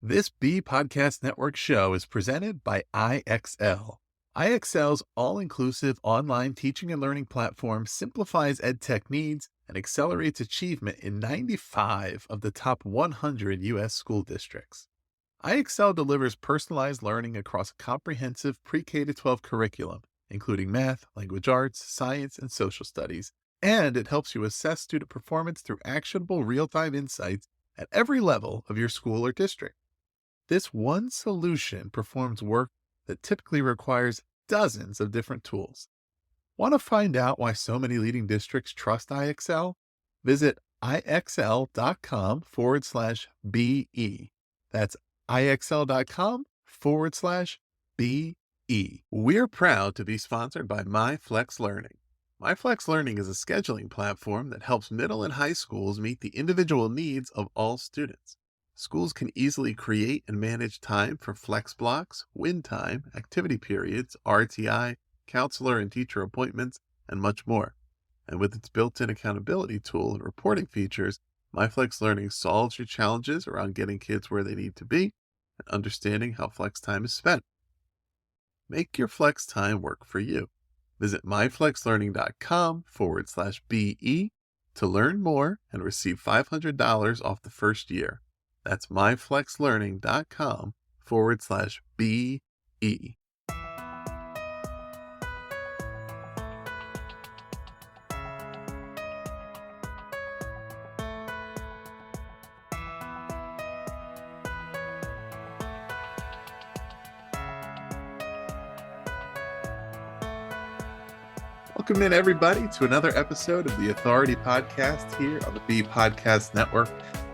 This B Podcast Network show is presented by IXL. IXL's all-inclusive online teaching and learning platform simplifies edtech needs and accelerates achievement in 95 of the top 100 U.S. school districts. IXL delivers personalized learning across a comprehensive pre-K-12 curriculum, including math, language arts, science, and social studies, and it helps you assess student performance through actionable real-time insights at every level of your school or district. This one solution performs work that typically requires dozens of different tools. Want to find out why so many leading districts trust IXL? Visit ixl.com/BE. That's ixl.com/BE. We're proud to be sponsored by MyFlex Learning. MyFlex Learning is a scheduling platform that helps middle and high schools meet the individual needs of all students. Schools can easily create and manage time for flex blocks, win time, activity periods, RTI, counselor and teacher appointments, and much more. And with its built-in accountability tool and reporting features, MyFlex Learning solves your challenges around getting kids where they need to be and understanding how flex time is spent. Make your flex time work for you. Visit myflexlearning.com/BE to learn more and receive $500 off the first year. That's myflexlearning.com/BE. Welcome in, everybody, to another episode of the Authority Podcast here on the B Podcast Network.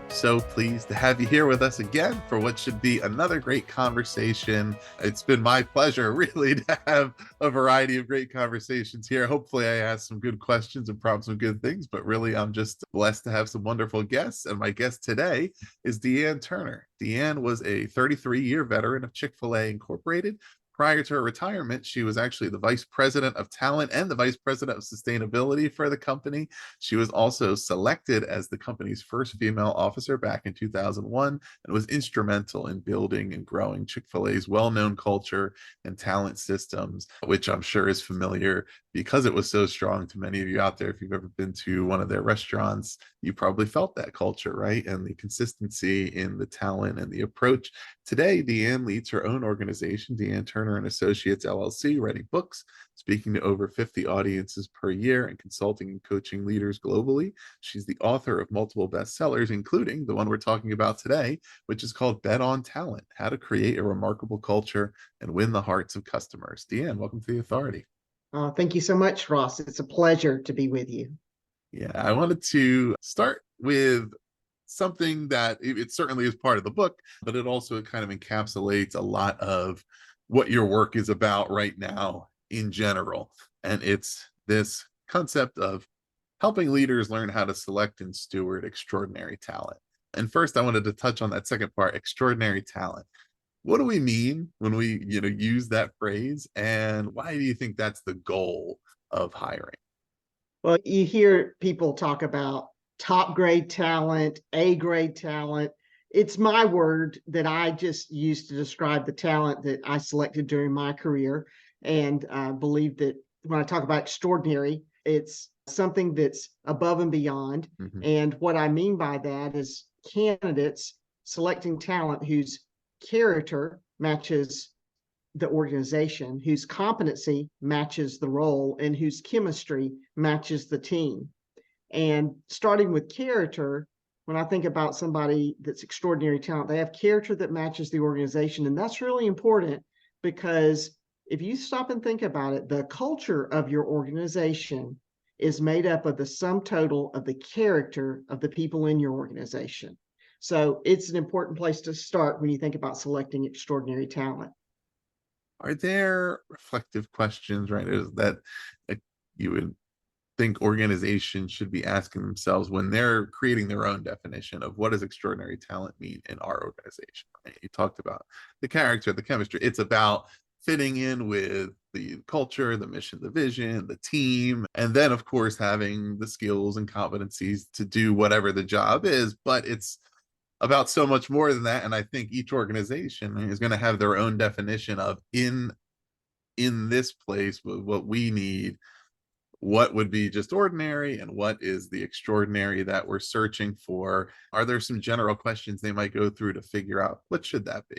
So pleased to have you here with us again for what should be another great conversation. It's been my pleasure, really, to have a variety of great conversations here. Hopefully I asked some good questions and probably some good things, but really I'm just blessed to have some wonderful guests. And my guest today is Dee Ann Turner. Dee Ann was a 33-year veteran of Chick-fil-A Incorporated. Prior to her retirement, she was actually the vice president of talent and the vice president of sustainability for the company. She was also selected as the company's first female officer back in 2001 and was instrumental in building and growing Chick-fil-A's well-known culture and talent systems, which I'm sure is familiar because it was so strong to many of you out there. If you've ever been to one of their restaurants, you probably felt that culture, right? And the consistency in the talent and the approach. Today, Dee Ann leads her own organization, Dee Ann Turner Associates, LLC, writing books, speaking to over 50 audiences per year, and consulting and coaching leaders globally. She's the author of multiple bestsellers, including the one we're talking about today, which is called Bet on Talent: How to Create a Remarkable Culture and Win the Hearts of Customers. Dee Ann, welcome to the Authority. Thank you so much, Ross. It's a pleasure to be with you. Yeah, I wanted to start with something that it certainly is part of the book, but it also kind of encapsulates a lot of what your work is about right now in general. And it's this concept of helping leaders learn how to select and steward extraordinary talent. And first, I wanted to touch on that second part, extraordinary talent. What do we mean when we, use that phrase, and why do you think that's the goal of hiring? Well, you hear people talk about top grade talent, A grade talent. It's my word that I just used to describe the talent that I selected during my career. And I believe that when I talk about extraordinary, it's something that's above and beyond. Mhm. And what I mean by that is candidates selecting talent whose character matches the organization, whose competency matches the role, and whose chemistry matches the team. And starting with character, when I think about somebody that's extraordinary talent, they have character that matches the organization. And that's really important because if you stop and think about it, the culture of your organization is made up of the sum total of the character of the people in your organization. So it's an important place to start when you think about selecting extraordinary talent. Are there reflective questions, right, that you would think organizations should be asking themselves when they're creating their own definition of what does extraordinary talent mean in our organization? Right? You talked about the character, the chemistry. It's about fitting in with the culture, the mission, the vision, the team, and then, of course, having the skills and competencies to do whatever the job is. But it's about so much more than that. And I think each organization is going to have their own definition of in this place what we need, what would be just ordinary and what is the extraordinary that we're searching for. Are there some general questions they might go through to figure out what should that be?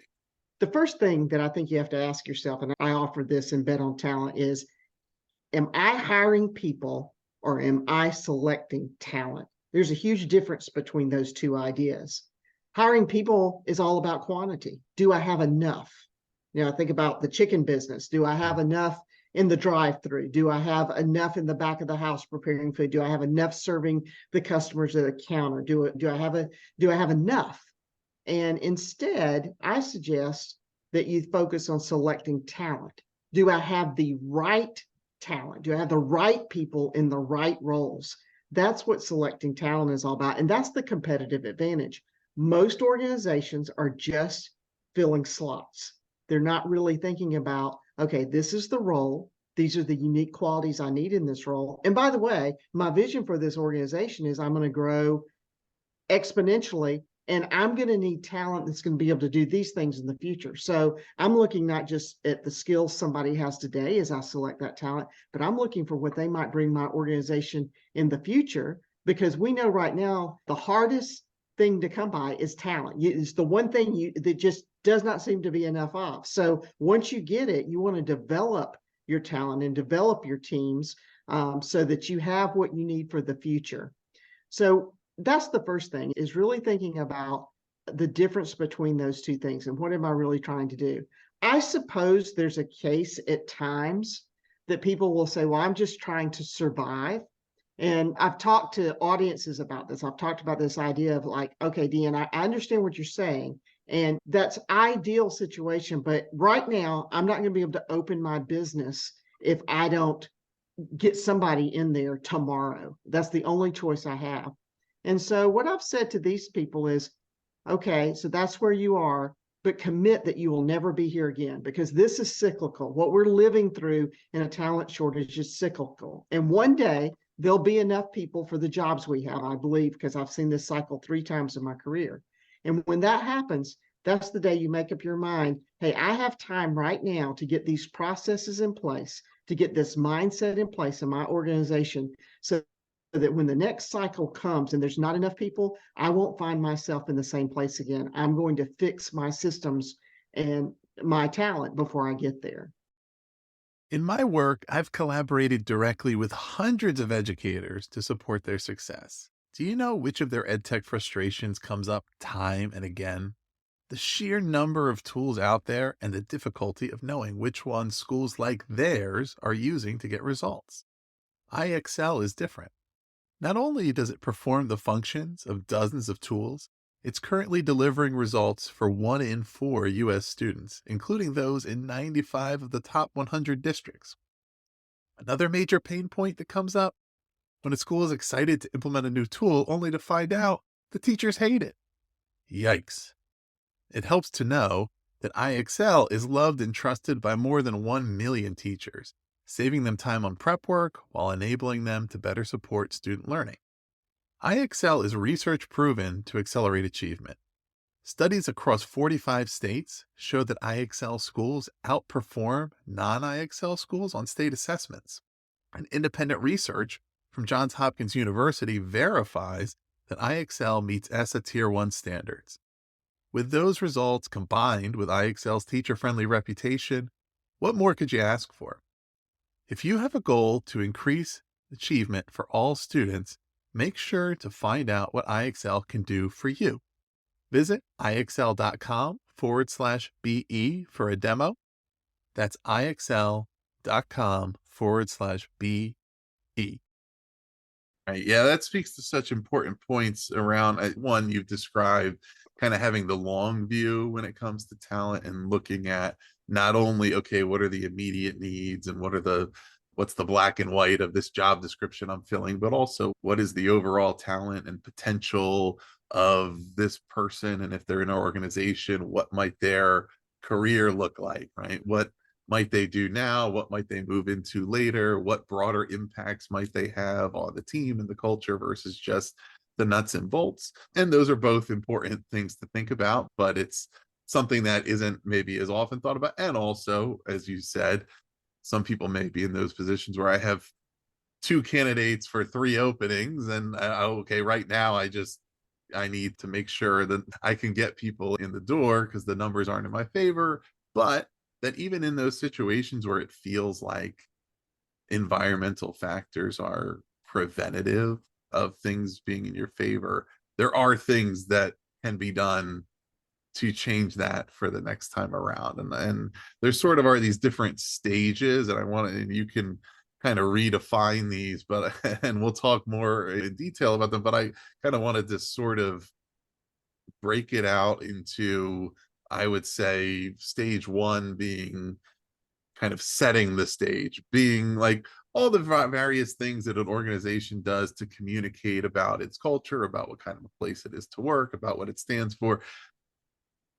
The first thing that I think you have to ask yourself, and I offer this in Bet on Talent, is am I hiring people or am I selecting talent? There's a huge difference between those two ideas. Hiring people is all about quantity. Do I have enough? Think about the chicken business. Do I have enough in the drive-through? Do I have enough in the back of the house preparing food? Do I have enough serving the customers at the counter? Do I have enough? And instead, I suggest that you focus on selecting talent. Do I have the right talent? Do I have the right people in the right roles? That's what selecting talent is all about. And that's the competitive advantage. Most organizations are just filling slots. They're not really thinking about, okay, this is the role. These are the unique qualities I need in this role. And by the way, my vision for this organization is I'm going to grow exponentially, and I'm going to need talent that's going to be able to do these things in the future. So I'm looking not just at the skills somebody has today as I select that talent, but I'm looking for what they might bring my organization in the future, because we know right now the hardest thing to come by is talent. It's the one thing that just does not seem to be enough of. So once you get it, you want to develop your talent and develop your teams so that you have what you need for the future. So that's the first thing, is really thinking about the difference between those two things and what am I really trying to do. I suppose there's a case at times that people will say, well, I'm just trying to survive. And I've talked to audiences about this. I've talked about this idea of like, okay, Dee Ann, I understand what you're saying, and that's ideal situation. But right now, I'm not going to be able to open my business if I don't get somebody in there tomorrow. That's the only choice I have. And so what I've said to these people is, okay, so that's where you are, but commit that you will never be here again, because this is cyclical. What we're living through in a talent shortage is cyclical. And one day there'll be enough people for the jobs we have, I believe, because I've seen this cycle 3 times in my career. And when that happens, that's the day you make up your mind, hey, I have time right now to get these processes in place, to get this mindset in place in my organization, so that when the next cycle comes and there's not enough people, I won't find myself in the same place again. I'm going to fix my systems and my talent before I get there. In my work, I've collaborated directly with hundreds of educators to support their success. Do you know which of their edtech frustrations comes up time and again? The sheer number of tools out there and the difficulty of knowing which ones schools like theirs are using to get results. iExcel is different. Not only does it perform the functions of dozens of tools, it's currently delivering results for 1 in 4 U.S. students, including those in 95 of the top 100 districts. Another major pain point that comes up: when a school is excited to implement a new tool only to find out the teachers hate it. Yikes. It helps to know that iExcel is loved and trusted by more than 1 million teachers, saving them time on prep work while enabling them to better support student learning. iExcel is research proven to accelerate achievement. Studies across 45 states show that iExcel schools outperform non-iExcel schools on state assessments. And independent research from Johns Hopkins University verifies that iExcel meets ESSA Tier 1 standards. With those results combined with iExcel's teacher-friendly reputation, what more could you ask for? If you have a goal to increase achievement for all students, make sure to find out what iExcel can do for you. Visit iexcel.com/BE for a demo. That's iexcel.com/BE. Right. Yeah, that speaks to such important points around one, you've described kind of having the long view when it comes to talent and looking at not only, okay, what are the immediate needs and what's the black and white of this job description I'm filling, but also what is the overall talent and potential of this person, and if they're in an organization, what might their career look like, right? What might they do now? What might they move into later? What broader impacts might they have on the team and the culture versus just the nuts and bolts. And those are both important things to think about, but it's something that isn't maybe as often thought about. And also, as you said, some people may be in those positions where I have two candidates for three openings, and okay, right now I need to make sure that I can get people in the door because the numbers aren't in my favor. But that even in those situations where it feels like environmental factors are preventative of things being in your favor, there are things that can be done to change that for the next time around. And there's sort of are these different stages, and I want to, and you can kind of redefine these, but and we'll talk more in detail about them. But I kind of wanted to sort of break it out into, I would say, stage one being kind of setting the stage, being like all the various things that an organization does to communicate about its culture, about what kind of a place it is to work, about what it stands for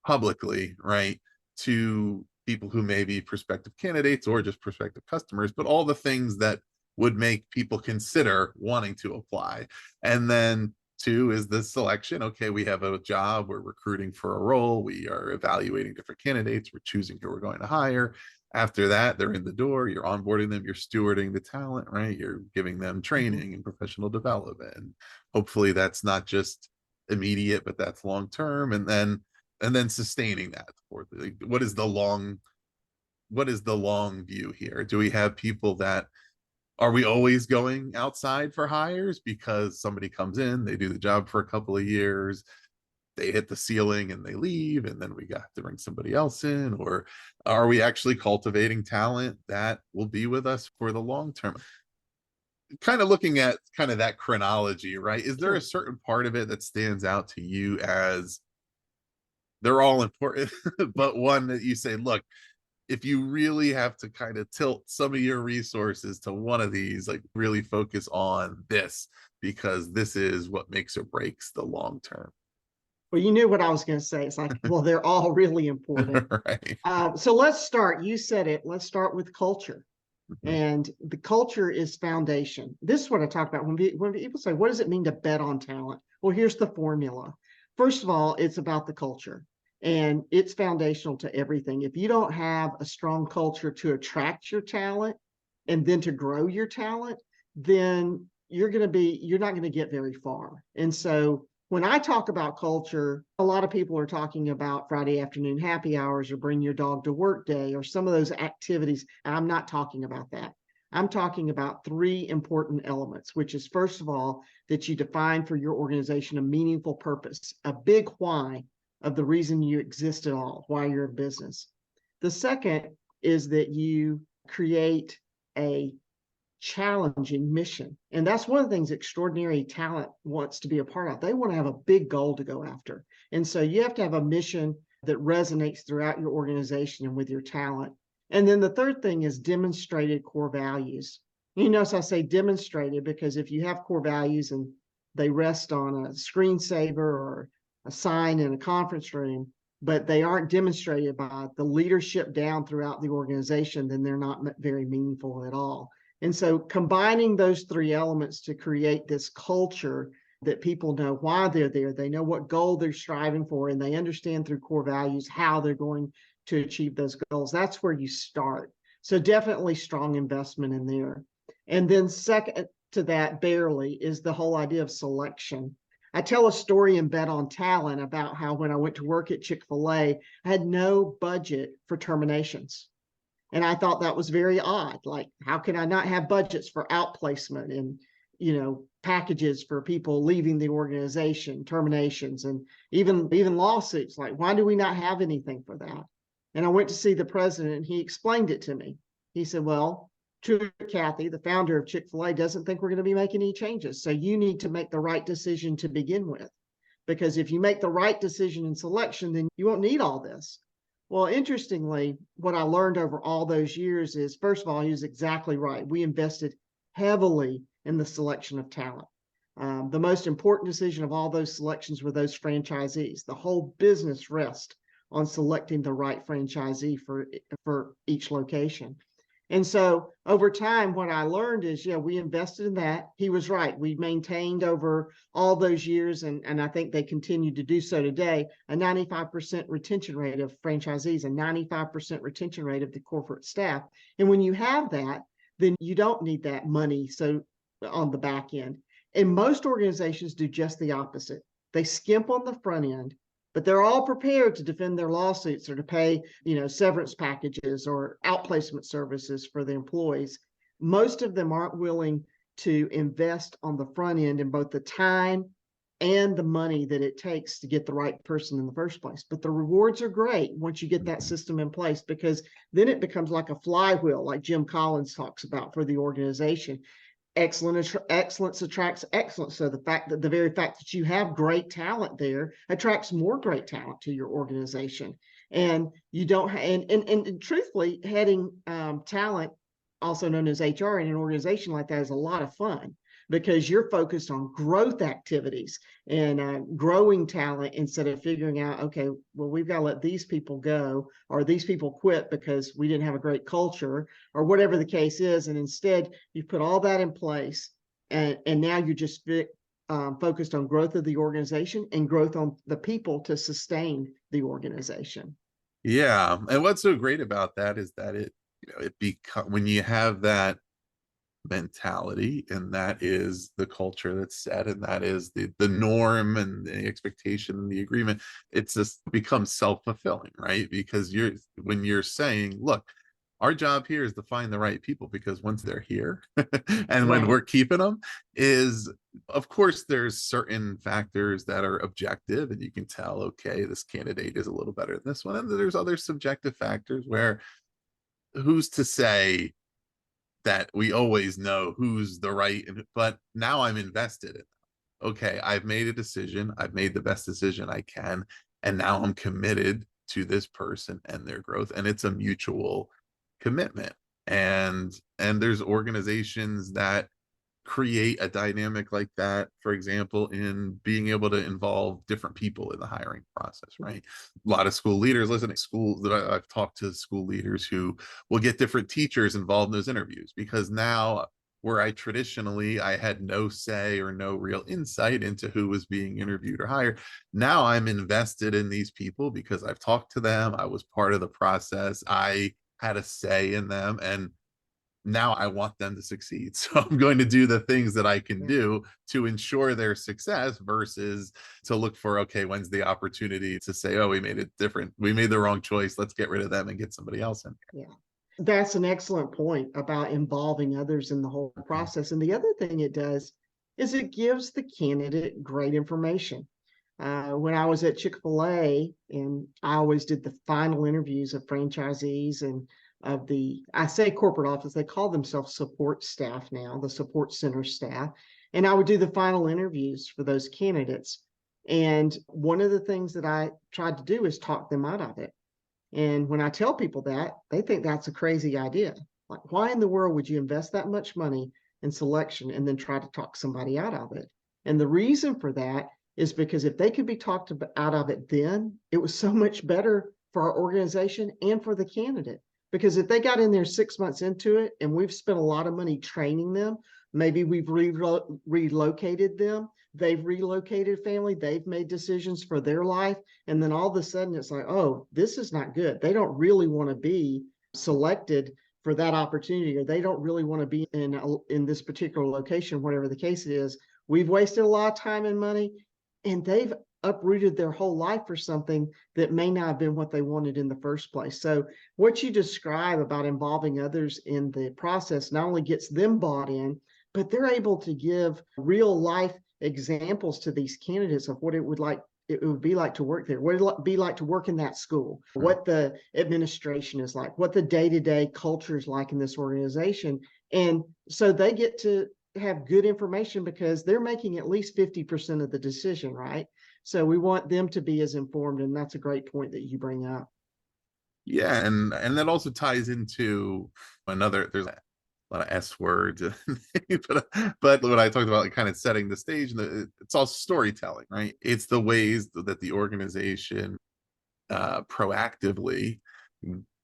publicly, right? To people who may be prospective candidates or just prospective customers, but all the things that would make people consider wanting to apply. And then two is the selection. Okay, we have a job, we're recruiting for a role, we are evaluating different candidates, we're choosing who we're going to hire. After that, they're in the door, you're onboarding them, you're stewarding the talent, right? You're giving them training and professional development. And hopefully that's not just immediate, but that's long term. And then sustaining that. Like, what is the long view here? Do we have people that are we always going outside for hires because somebody comes in, they do the job for a couple of years, they hit the ceiling and they leave, and then we got to bring somebody else in? Or are we actually cultivating talent that will be with us for the long term? Kind of looking at kind of that chronology, right? Is there a certain part of it that stands out to you as they're all important, but one that you say, look, if you really have to kind of tilt some of your resources to one of these, like really focus on this because this is what makes or breaks the long term. Well, you knew what I was going to say. It's like, well, they're all really important. Right. So let's start. You said it. Let's start with culture. Mm-hmm. And the culture is foundation. This is what I talk about when people say, what does it mean to bet on talent? Well, here's the formula. First of all, it's about the culture, and it's foundational to everything. If you don't have a strong culture to attract your talent and then to grow your talent, then you're not going to get very far. And so when I talk about culture, a lot of people are talking about Friday afternoon happy hours or bring your dog to work day or some of those activities. I'm not talking about that. I'm talking about three important elements, which is, first of all, that you define for your organization a meaningful purpose, a big why of the reason you exist at all, why you're a business. The second is that you create a challenging mission. And that's one of the things extraordinary talent wants to be a part of. They want to have a big goal to go after. And so you have to have a mission that resonates throughout your organization and with your talent. And then the third thing is demonstrated core values. You notice I say demonstrated because if you have core values and they rest on a screensaver or a sign in a conference room, but they aren't demonstrated by the leadership down throughout the organization, then they're not very meaningful at all. And so combining those three elements to create this culture that people know why they're there, they know what goal they're striving for, and they understand through core values how they're going to achieve those goals. That's where you start. So definitely strong investment in there. And then second to that, barely, is the whole idea of selection. I tell a story in Bet on Talent about how when I went to work at Chick-fil-A, I had no budget for terminations. And I thought that was very odd. Like, how can I not have budgets for outplacement and, packages for people leaving the organization, terminations, and even lawsuits? Like, why do we not have anything for that? And I went to see the president, and he explained it to me. He said, well, Kathy, the founder of Chick-fil-A, doesn't think we're going to be making any changes. So you need to make the right decision to begin with. Because if you make the right decision in selection, then you won't need all this. Well, interestingly, what I learned over all those years is, first of all, he was exactly right. We invested heavily in the selection of talent. The most important decision of all those selections were those franchisees. The whole business rests on selecting the right franchisee for each location. And so over time, what I learned is, we invested in that. He was right. We maintained over all those years, and I think they continue to do so today, a 95% retention rate of franchisees, a 95% retention rate of the corporate staff. And when you have that, then you don't need that money so on the back end. And most organizations do just the opposite. They skimp on the front end, but they're all prepared to defend their lawsuits or to pay, severance packages or outplacement services for the employees. Most of them aren't willing to invest on the front end in both the time and the money that it takes to get the right person in the first place. But the rewards are great once you get that system in place, because then it becomes like a flywheel, like Jim Collins talks about for the organization. Excellence attracts excellence. So the very fact that you have great talent there attracts more great talent to your organization. And you don't and truthfully, heading talent, also known as HR, in an organization like that is a lot of fun, because you're focused on growth activities and growing talent, instead of figuring out, okay, well, we've got to let these people go, or these people quit because we didn't have a great culture, or whatever the case is. And instead, you put all that in place, and now you're just focused on growth of the organization and growth on the people to sustain the organization. Yeah. And what's so great about that is that when you have that mentality, and that is the culture that's set, and that is the norm and the expectation and the agreement, it's just becomes self-fulfilling, right? Because when you're saying, look, our job here is to find the right people, because once they're here and when we're keeping them, is, of course, there's certain factors that are objective and you can tell, okay, this candidate is a little better than this one, and there's other subjective factors where who's to say that we always know who's the right, but now I'm invested in them. Okay, I've made a decision, I've made the best decision I can, and now I'm committed to this person and their growth, and it's a mutual commitment. And there's organizations that create a dynamic like that, for example, in being able to involve different people in the hiring process, right? A lot of school leaders, listen, at schools that I've talked to school leaders who will get different teachers involved in those interviews, because now, where I had no say or no real insight into who was being interviewed or hired, now I'm invested in these people because I've talked to them, I was part of the process, I had a say in them, and now I want them to succeed. So I'm going to do the things that I can do to ensure their success, versus to look for, okay, when's the opportunity to say, oh, we made the wrong choice, let's get rid of them and get somebody else in. Yeah. That's an excellent point about involving others in the whole process. And the other thing it does is it gives the candidate great information. When I was at Chick-fil-A, and I always did the final interviews of franchisees and I say corporate office, they call themselves support staff now, the support center staff. And I would do the final interviews for those candidates. And one of the things that I tried to do is talk them out of it. And when I tell people that, they think that's a crazy idea. Like, why in the world would you invest that much money in selection and then try to talk somebody out of it? And the reason for that is because if they could be talked out of it then, it was so much better for our organization and for the candidate. Because if they got in there 6 months into it and we've spent a lot of money training them, maybe we've relocated them, they've relocated family, they've made decisions for their life, and then all of a sudden it's like, oh, this is not good. They don't really want to be selected for that opportunity, or they don't really want to be in this particular location, whatever the case is. We've wasted a lot of time and money, and they've uprooted their whole life for something that may not have been what they wanted in the first place. So what you describe about involving others in the process not only gets them bought in, but they're able to give real life examples to these candidates of what it would be like to work there, what it would be like to work in that school, what the administration is like, what the day-to-day culture is like in this organization. And so they get to have good information because they're making at least 50% of the decision, right? So we want them to be as informed, and that's a great point that you bring up. Yeah, and that also ties into there's a lot of S words, but when I talked about like kind of setting the stage, it's all storytelling, right? It's the ways that the organization proactively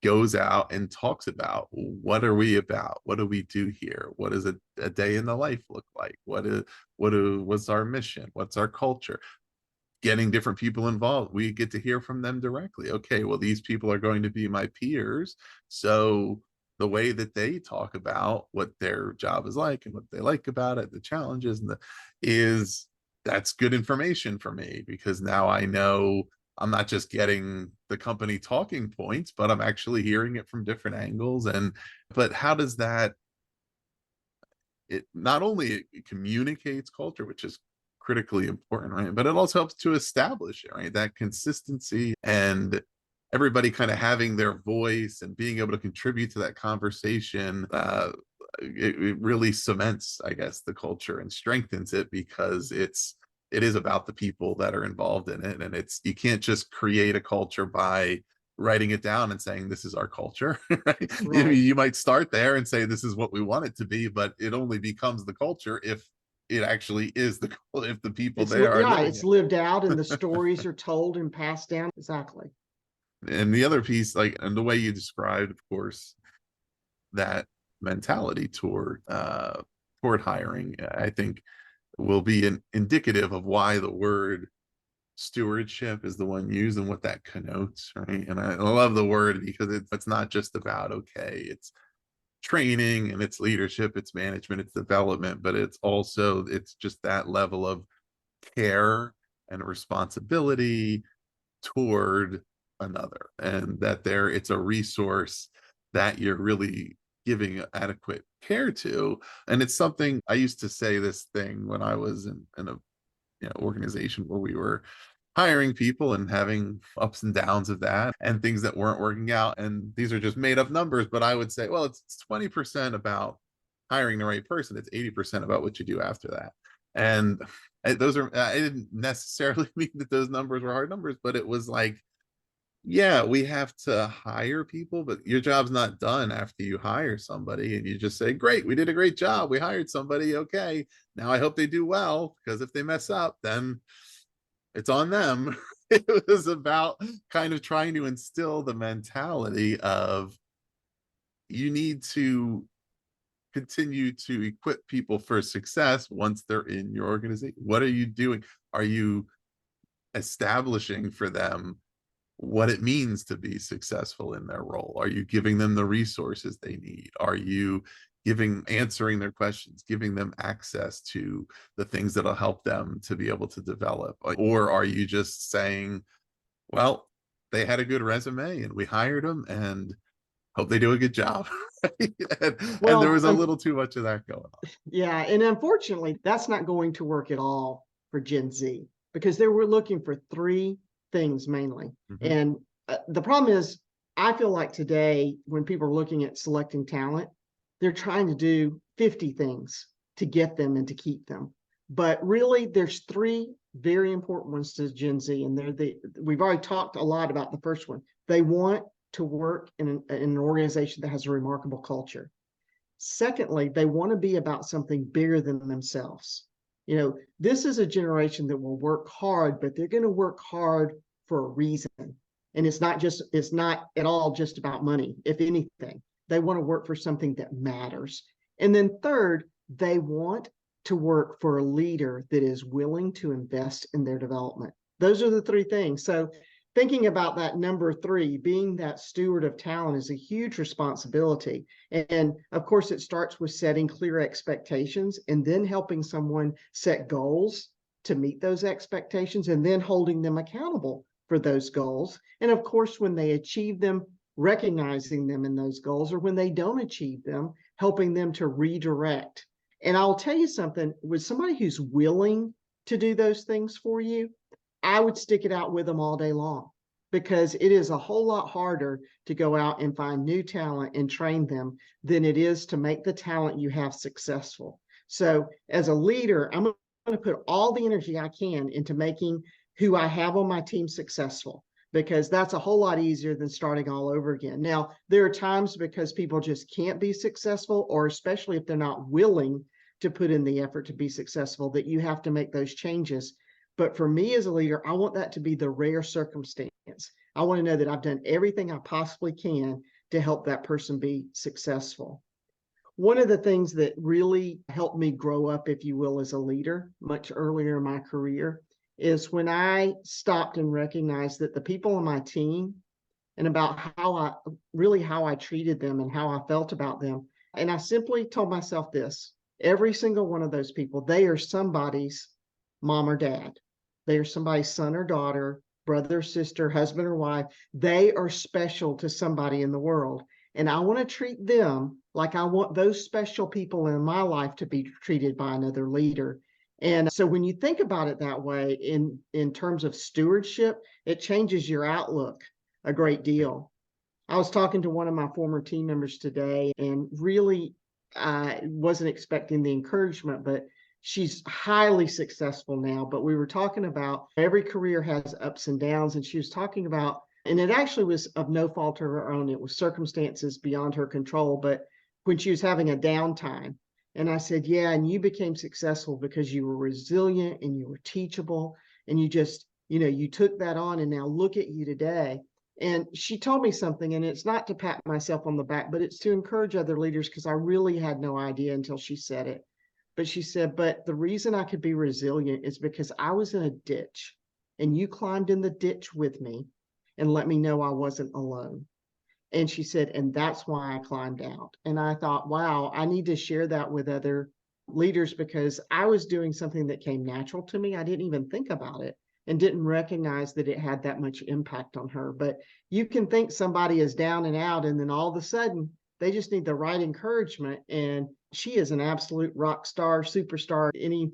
goes out and talks about, what are we about? What do we do here? What does a day in the life look like? What's our mission? What's our culture? Getting different people involved, we get to hear from them directly. Okay, well, these people are going to be my peers, so the way that they talk about what their job is like and what they like about it, the challenges, is that's good information for me, because now I know I'm not just getting the company talking points, but I'm actually hearing it from different angles. But how does that, it not only it communicates culture, which is critically important, right? But it also helps to establish it, right? That consistency, and everybody kind of having their voice and being able to contribute to that conversation. It really cements, I guess, the culture and strengthens it, because it is about the people that are involved in it. And it's, you can't just create a culture by writing it down and saying this is our culture, right? Right. You might start there and say this is what we want it to be, but it only becomes the culture if it actually is if the people there are Yeah, living it's it. lived out and the stories are told and passed down. Exactly. And the other piece, like, and the way you described, of course, that mentality toward hiring, I think will be indicative of why the word stewardship is the one used and what that connotes, right? And I love the word, because it's not just about, okay, it's training and it's leadership, it's management, it's development, but it's just that level of care and responsibility toward another, and that it's a resource that you're really giving adequate care to. And it's something, I used to say this thing when I was in a organization where we were hiring people and having ups and downs of that and things that weren't working out. And these are just made up numbers, but I would say, well, it's 20% about hiring the right person. It's 80% about what you do after that. And those are, I didn't necessarily mean that those numbers were hard numbers, but it was like, yeah, we have to hire people, but your job's not done after you hire somebody and you just say, great, we did a great job. We hired somebody. Okay. Now I hope they do well, because if they mess up, then it's on them. It was about kind of trying to instill the mentality of, you need to continue to equip people for success once they're in your organization. What are you doing? Are you establishing for them what it means to be successful in their role? Are you giving them the resources they need? Are you answering their questions, giving them access to the things that'll help them to be able to develop? Or are you just saying, well, they had a good resume and we hired them and hope they do a good job? And there Well, was a little too much of that going on. yeah, and unfortunately, that's not going to work at all for Gen Z, because they were looking for three things mainly. Mm-hmm. And the problem is, I feel like today, when people are looking at selecting talent, they're trying to do 50 things to get them and to keep them. But really, there's three very important ones to Gen Z, and we've already talked a lot about the first one. They want to work in an organization that has a remarkable culture. Secondly, they want to be about something bigger than themselves. This is a generation that will work hard, but they're going to work hard for a reason. And it's not at all just about money. If anything, they want to work for something that matters. And then third, they want to work for a leader that is willing to invest in their development. Those are the three things. So thinking about that number three, being that steward of talent, is a huge responsibility. And of course, it starts with setting clear expectations and then helping someone set goals to meet those expectations, and then holding them accountable for those goals. And of course, when they achieve them, recognizing them in those goals, or when they don't achieve them, helping them to redirect. And I'll tell you something, with somebody who's willing to do those things for you, I would stick it out with them all day long, because it is a whole lot harder to go out and find new talent and train them than it is to make the talent you have successful. So as a leader, I'm going to put all the energy I can into making who I have on my team successful, because that's a whole lot easier than starting all over again. Now, there are times because people just can't be successful, or especially if they're not willing to put in the effort to be successful, that you have to make those changes. But for me as a leader, I want that to be the rare circumstance. I want to know that I've done everything I possibly can to help that person be successful. One of the things that really helped me grow up, if you will, as a leader much earlier in my career is when I stopped and recognized that the people on my team and about how I treated them and how I felt about them. And I simply told myself this: every single one of those people, they are somebody's mom or dad. They are somebody's son or daughter, brother, sister, husband or wife. They are special to somebody in the world. And I want to treat them like I want those special people in my life to be treated by another leader. And so when you think about it that way in terms of stewardship, it changes your outlook a great deal. I was talking to one of my former team members today, and really, I wasn't expecting the encouragement, but she's highly successful now. But we were talking about every career has ups and downs, and she was talking about, and it actually was of no fault of her own. It was circumstances beyond her control. But when she was having a downtime, and I said, yeah, and you became successful because you were resilient and you were teachable, and you just, you took that on, and now look at you today. And she told me something, and it's not to pat myself on the back, but it's to encourage other leaders, because I really had no idea until she said it. But she said, but the reason I could be resilient is because I was in a ditch and you climbed in the ditch with me and let me know I wasn't alone. And she said, and that's why I climbed out. And I thought, wow, I need to share that with other leaders, because I was doing something that came natural to me. I didn't even think about it and didn't recognize that it had that much impact on her. But you can think somebody is down and out, and then all of a sudden they just need the right encouragement. And she is an absolute rock star, superstar, any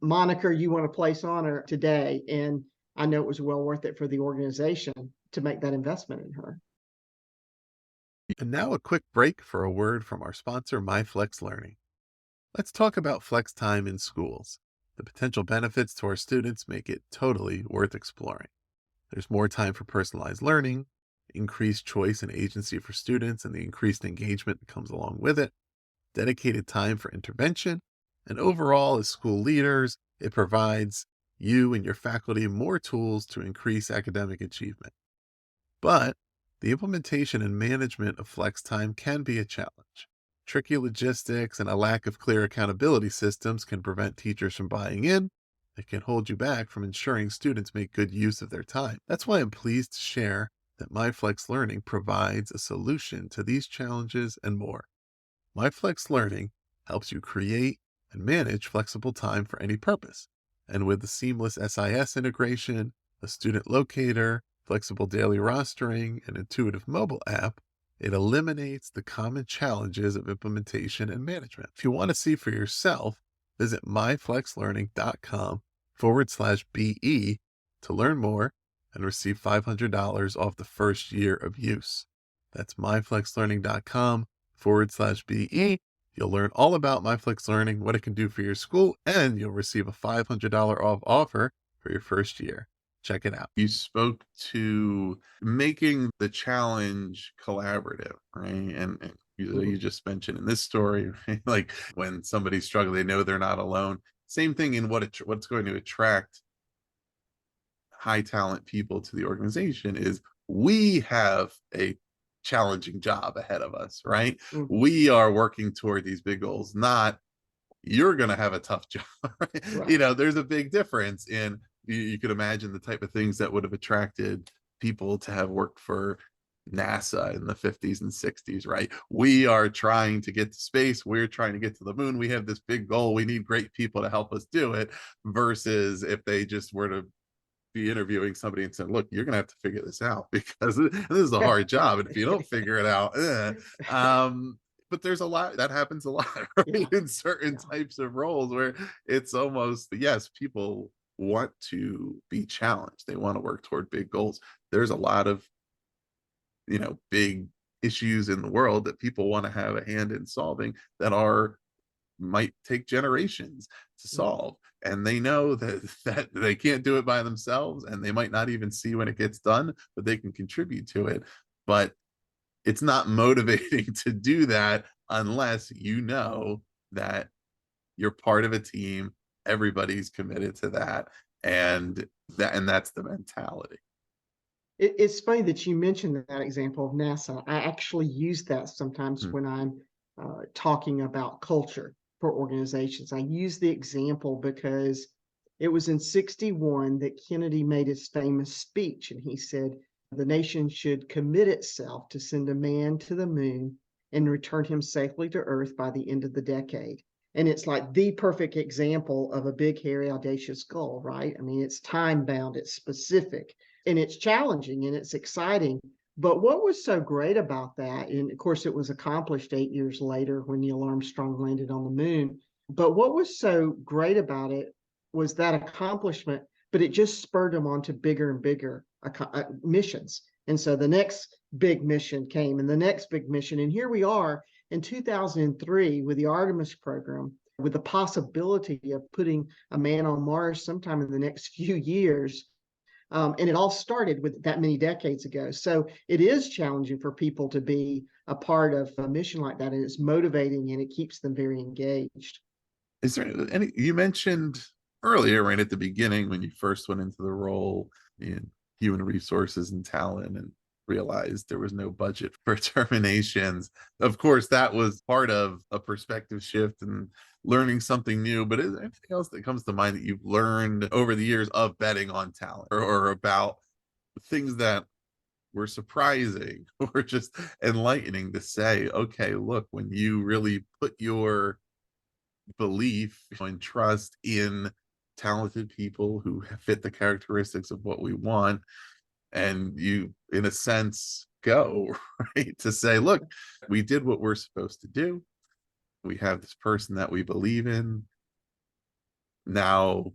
moniker you want to place on her today. And I know it was well worth it for the organization to make that investment in her. And now a quick break for a word from our sponsor, MyFlex Learning. Let's talk about flex time in schools. The potential benefits to our students make it totally worth exploring. There's more time for personalized learning, increased choice and agency for students, and the increased engagement that comes along with it, dedicated time for intervention, and overall, as school leaders, it provides you and your faculty more tools to increase academic achievement. But the implementation and management of flex time can be a challenge. Tricky logistics and a lack of clear accountability systems can prevent teachers from buying in. It can hold you back from ensuring students make good use of their time. That's why I'm pleased to share that MyFlex Learning provides a solution to these challenges and more. MyFlex Learning helps you create and manage flexible time for any purpose. And with the seamless SIS integration, a student locator, flexible daily rostering, and intuitive mobile app, it eliminates the common challenges of implementation and management. If you want to see for yourself, visit myflexlearning.com/BE to learn more and receive $500 off the first year of use. That's myflexlearning.com/BE. You'll learn all about MyFlex Learning, what it can do for your school, and you'll receive a $500 off offer for your first year. Check it out. You spoke to making the challenge collaborative, right? And you just mentioned in this story, right? Like when somebody's struggling, they know they're not alone. Same thing in what's going to attract high talent people to the organization is we have a challenging job ahead of us, right? Mhm. We are working toward these big goals, not you're going to have a tough job. Right? Right. There's a big difference in you could imagine the type of things that would have attracted people to have worked for NASA in the 50s and 60s, right? We are trying to get to space. We're trying to get to the moon. We have this big goal. We need great people to help us do it. Versus if they just were to be interviewing somebody and said, look, you're going to have to figure this out because this is a hard job. And if you don't figure it out, but there's a lot that happens a lot, right? Yeah. In certain Yeah. types of roles where it's almost, yes, people want to be challenged. They want to work toward big goals. There's a lot of, big issues in the world that people want to have a hand in solving that might take generations to Mhm. solve, and they know that they can't do it by themselves, and they might not even see when it gets done, but they can contribute to it. But it's not motivating to do that unless you know that you're part of a team, everybody's committed to that, and that's the mentality. It's funny that you mentioned that example of NASA. I actually use that sometimes Hmm. when I'm talking about culture for organizations. I use the example because it was in 61 that Kennedy made his famous speech, and he said, the nation should commit itself to send a man to the moon and return him safely to Earth by the end of the decade. And it's like the perfect example of a big, hairy, audacious goal, right? I mean, it's time bound, it's specific, and it's challenging and it's exciting. But what was so great about that, and of course, it was accomplished 8 years later when Neil Armstrong landed on the moon. But what was so great about it was that accomplishment, but it just spurred him on to bigger and bigger missions. And so the next big mission came and the next big mission. And here we are in 2003 with the Artemis program, with the possibility of putting a man on Mars sometime in the next few years. And it all started with that many decades ago. So it is challenging for people to be a part of a mission like that. And it's motivating and it keeps them very engaged. Is there any, you mentioned earlier, right at the beginning, when you first went into the role in human resources and talent and realized there was no budget for terminations. Of course, that was part of a perspective shift and learning something new. But is there anything else that comes to mind that you've learned over the years of betting on talent, or about things that were surprising or just enlightening to say, okay, look, when you really put your belief and trust in talented people who fit the characteristics of what we want, and you in a sense go right to say, look, we did what we're supposed to do, we have this person that we believe in, now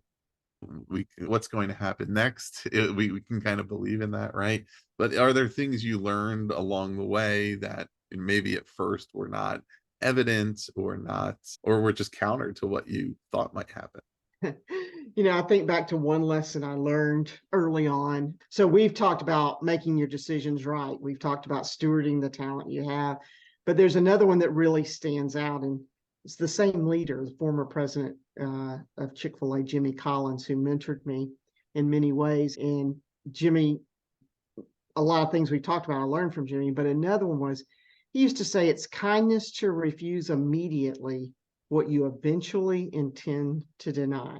what's going to happen next, we can kind of believe in that, right? But are there things you learned along the way that maybe at first were not evident, or not, or were just counter to what you thought might happen? I think back to one lesson I learned early on. So we've talked about making your decisions right. We've talked about stewarding the talent you have, but there's another one that really stands out, and it's the same leader, the former president of Chick-fil-A, Jimmy Collins, who mentored me in many ways. And Jimmy, a lot of things we talked about, I learned from Jimmy, but another one was he used to say, it's kindness to refuse immediately what you eventually intend to deny.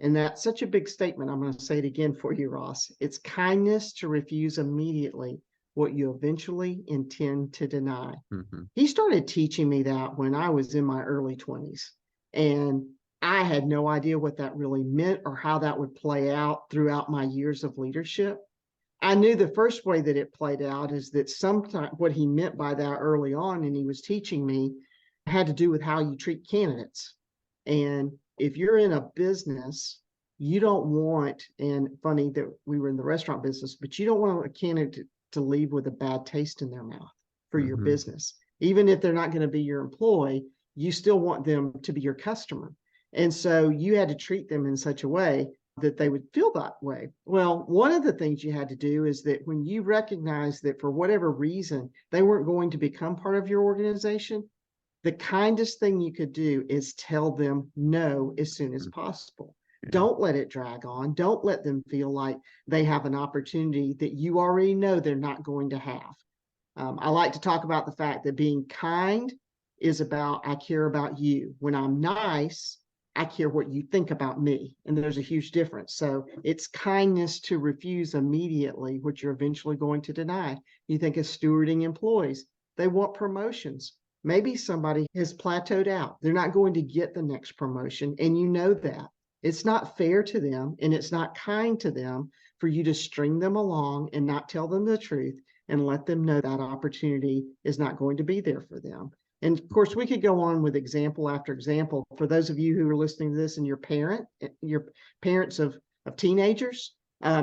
And that's such a big statement. I'm going to say it again for you, Ross. It's kindness to refuse immediately what you eventually intend to deny. Mm-hmm. He started teaching me that when I was in my early 20s. And I had no idea what that really meant or how that would play out throughout my years of leadership. I knew the first way that it played out is that sometimes what he meant by that early on, and he was teaching me, had to do with how you treat candidates. And if you're in a business, you don't want, and funny that we were in the restaurant business, but you don't want a candidate to leave with a bad taste in their mouth for your Mm-hmm. business. Even if they're not going to be your employee, you still want them to be your customer. And so you had to treat them in such a way that they would feel that way. Well, one of the things you had to do is that when you recognize that for whatever reason, they weren't going to become part of your organization, the kindest thing you could do is tell them no as soon as possible. Yeah. Don't let it drag on. Don't let them feel like they have an opportunity that you already know they're not going to have. I like to talk about the fact that being kind is about, I care about you. When I'm nice, I care what you think about me. And there's a huge difference. So it's kindness to refuse immediately what you're eventually going to deny. You think of stewarding employees, they want promotions. Maybe somebody has plateaued out. They're not going to get the next promotion. And you know that. It's not fair to them and it's not kind to them for you to string them along and not tell them the truth and let them know that opportunity is not going to be there for them. And of course, we could go on with example after example. For those of you who are listening to this and your parents of teenagers,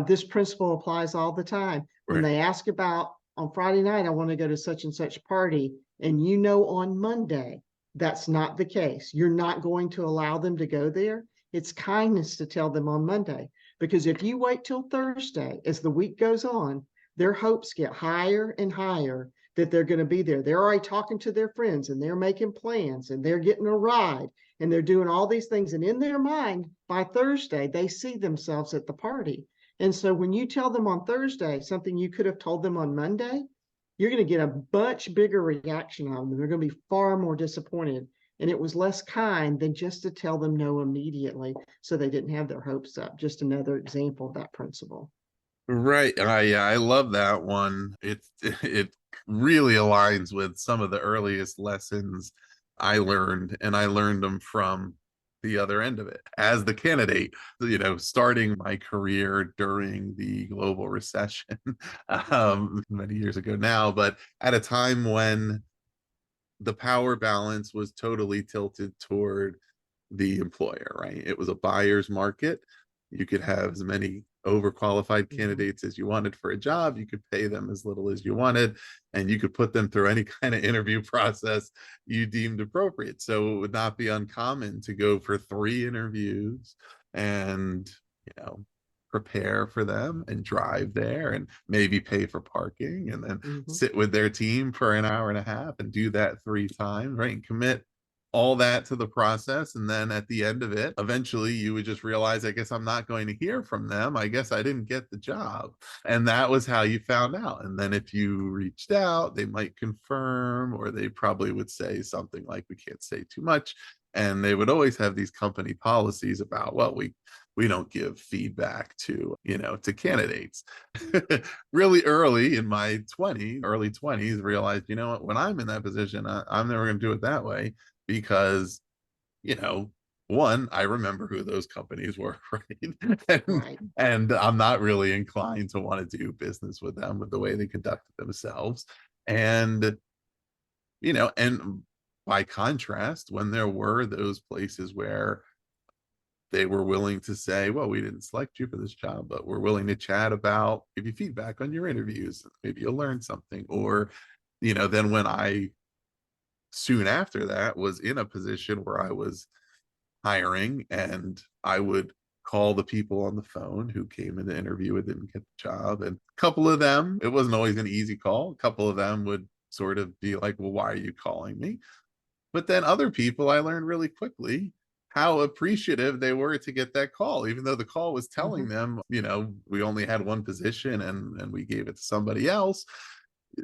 this principle applies all the time. When Right. they ask about on Friday night, I want to go to such and such party, and you know on Monday, that's not the case. You're not going to allow them to go there. It's kindness to tell them on Monday, because if you wait till Thursday, as the week goes on, their hopes get higher and higher that they're going to be there. They're already talking to their friends and they're making plans and they're getting a ride and they're doing all these things. And in their mind, by Thursday, they see themselves at the party. And so when you tell them on Thursday something you could have told them on Monday, you're going to get a much bigger reaction on them. They're going to be far more disappointed. And it was less kind than just to tell them no immediately so they didn't have their hopes up. Just another example of that principle. Right. I love that one. It really aligns with some of the earliest lessons I learned, and I learned them from the other end of it as the candidate, starting my career during the global recession many years ago now, but at a time when the power balance was totally tilted toward the employer, right? It was a buyer's market. You could have as many overqualified candidates as you wanted for a job. You could pay them as little as you wanted, and you could put them through any kind of interview process you deemed appropriate. So it would not be uncommon to go for 3 interviews and, prepare for them and drive there and maybe pay for parking and then sit with their team for an hour and a half and do that 3 times, right? And commit all that to the process. And then at the end of it, eventually you would just realize, I guess I'm not going to hear from them. I guess I didn't get the job. And that was how you found out. And then if you reached out, they might confirm, or they probably would say something like, we can't say too much. And they would always have these company policies about, well, we don't give feedback to candidates. Really early in my early 20s, realized, what, when I'm in that position, I'm never going to do it that way, because, one, I remember who those companies were, right? And I'm not really inclined to want to do business with them with the way they conducted themselves. And, and by contrast, when there were those places where they were willing to say, well, we didn't select you for this job, but we're willing to chat about, give you feedback on your interviews, maybe you'll learn something. Or, then when I soon after that was in a position where I was hiring, and I would call the people on the phone who came in the interview and didn't get the job. And a couple of them, it wasn't always an easy call. A couple of them would sort of be like, well, why are you calling me? But then other people, I learned really quickly how appreciative they were to get that call, even though the call was telling them, we only had one position and we gave it to somebody else.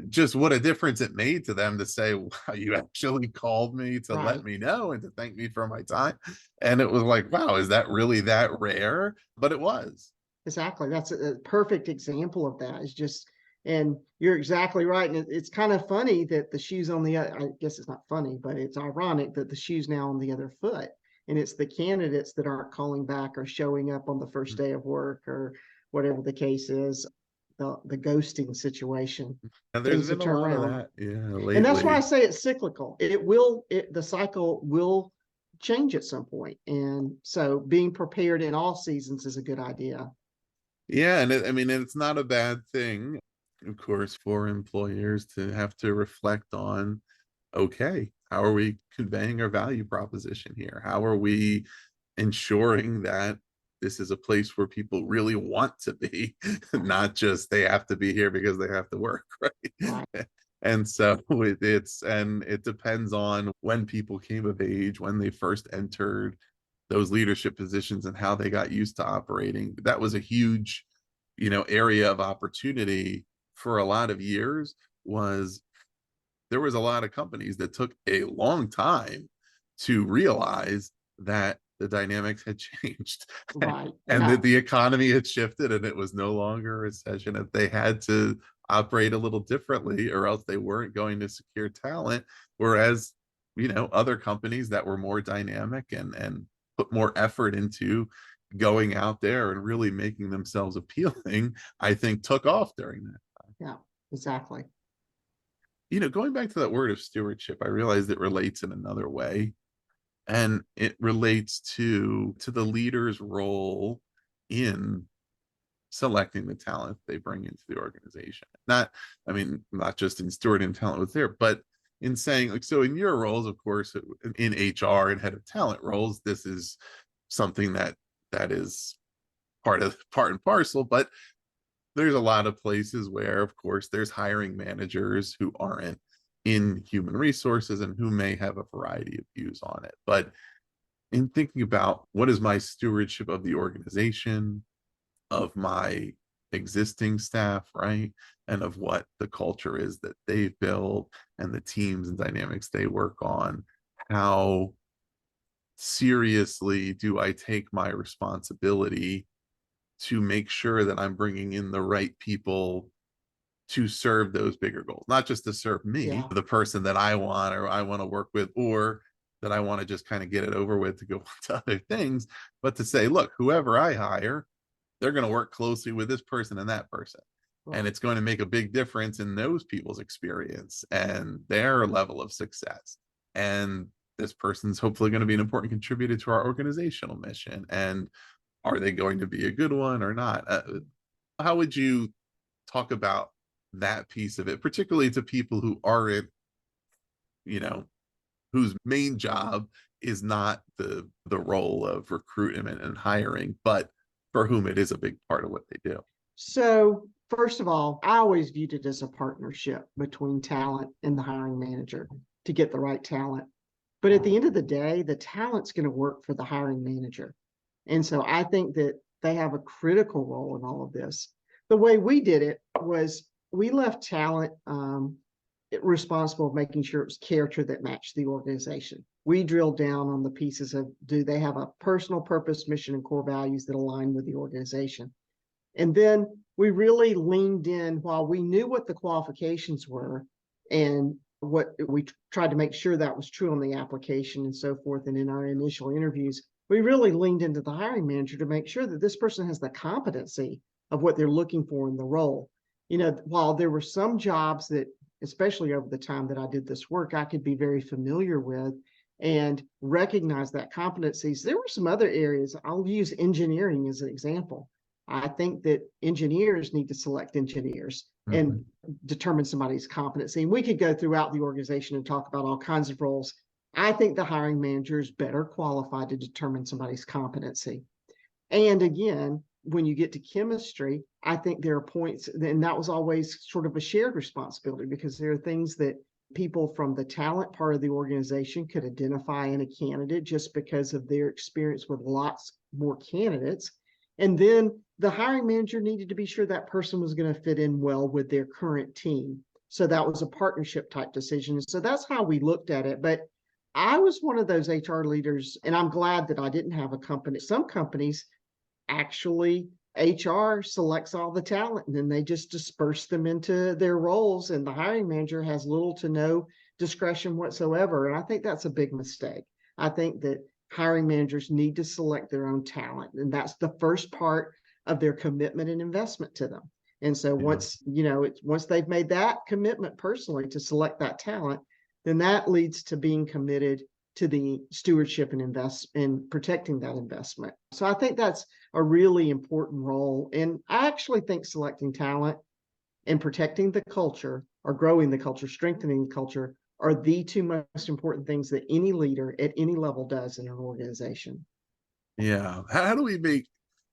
Just what a difference it made to them to say, wow, you actually called me to let me know and to thank me for my time. And it was like, wow, is that really that rare? But it was. Exactly. That's a perfect example of that. Is just, and you're exactly right. And it's kind of funny that the shoe's on the, I guess it's not funny, but it's ironic that the shoe's now on the other foot. And it's the candidates that aren't calling back or showing up on the first day of work or whatever the case is, the ghosting situation. And there's been a lot of that, lately. And that's why I say it's cyclical. The cycle will change at some point. And so being prepared in all seasons is a good idea. Yeah, and it's not a bad thing, of course, for employers to have to reflect on, okay, how are we conveying our value proposition here? How are we ensuring that this is a place where people really want to be, not just they have to be here because they have to work, right? And so it depends on when people came of age, when they first entered those leadership positions and how they got used to operating. That was a huge, area of opportunity for a lot of years. There was a lot of companies that took a long time to realize that the dynamics had changed and that the economy had shifted, and it was no longer a recession, that they had to operate a little differently or else they weren't going to secure talent. Whereas, other companies that were more dynamic and put more effort into going out there and really making themselves appealing, I think took off during that time. Yeah, exactly. Going back to that word of stewardship, I realized it relates in another way. And it relates to the leader's role in selecting the talent they bring into the organization. Not just in stewarding talent was there, but in saying, like, so in your roles, of course, in HR and head of talent roles, this is something that is part and parcel. But there's a lot of places where, of course, there's hiring managers who aren't in human resources and who may have a variety of views on it. But in thinking about what is my stewardship of the organization, of my existing staff, right? And of what the culture is that they've built and the teams and dynamics they work on. How seriously do I take my responsibility to make sure that I'm bringing in the right people to serve those bigger goals, not just to serve me, Yeah. the person that I want or I want to work with, or that I want to just kind of get it over with to go to other things, but to say, look, whoever I hire, they're going to work closely with this person and that person. And Right. it's going to make a big difference in those people's experience and their level of success. And this person's hopefully going to be an important contributor to our organizational mission. And are they going to be a good one or not? How would you talk about that piece of it, particularly to people who aren't, you know, whose main job is not the role of recruitment and hiring, but for whom it is a big part of what they do? So, first of all, I always viewed it as a partnership between talent and the hiring manager to get the right talent. But at the end of the day, the talent's going to work for the hiring manager. And so I think that they have a critical role in all of this. The way we did it was we left talent responsible of making sure it was character that matched the organization. We drilled down on the pieces of, do they have a personal purpose, mission, and core values that align with the organization? And then we really leaned in while we knew what the qualifications were and what we tried to make sure that was true on the application and so forth. And in our initial interviews, we really leaned into the hiring manager to make sure that this person has the competency of what they're looking for in the role. You know, while there were some jobs that, especially over the time that I did this work, I could be very familiar with and recognize that competencies, there were some other areas. I'll use engineering as an example. I think that engineers need to select engineers and determine somebody's competency. And we could go throughout the organization and talk about all kinds of roles. I think the hiring manager is better qualified to determine somebody's competency. And again, when you get to chemistry, I think there are points, and that was always sort of a shared responsibility because there are things that people from the talent part of the organization could identify in a candidate just because of their experience with lots more candidates. And then the hiring manager needed to be sure that person was going to fit in well with their current team. So that was a partnership type decision. So that's how we looked at it. But I was one of those HR leaders, and I'm glad that I didn't have a company. Some companies actually, HR selects all the talent and then they just disperse them into their roles, and the hiring manager has little to no discretion whatsoever. And I think that's a big mistake. I think that hiring managers need to select their own talent, and that's the first part of their commitment and investment to them. And so Yeah. once they've made that commitment personally to select that talent, then that leads to being committed to the stewardship and invest in protecting that investment. So I think that's a really important role. And I actually think selecting talent and protecting the culture, or growing the culture, strengthening the culture, are the two most important things that any leader at any level does in an organization. Yeah. How do we make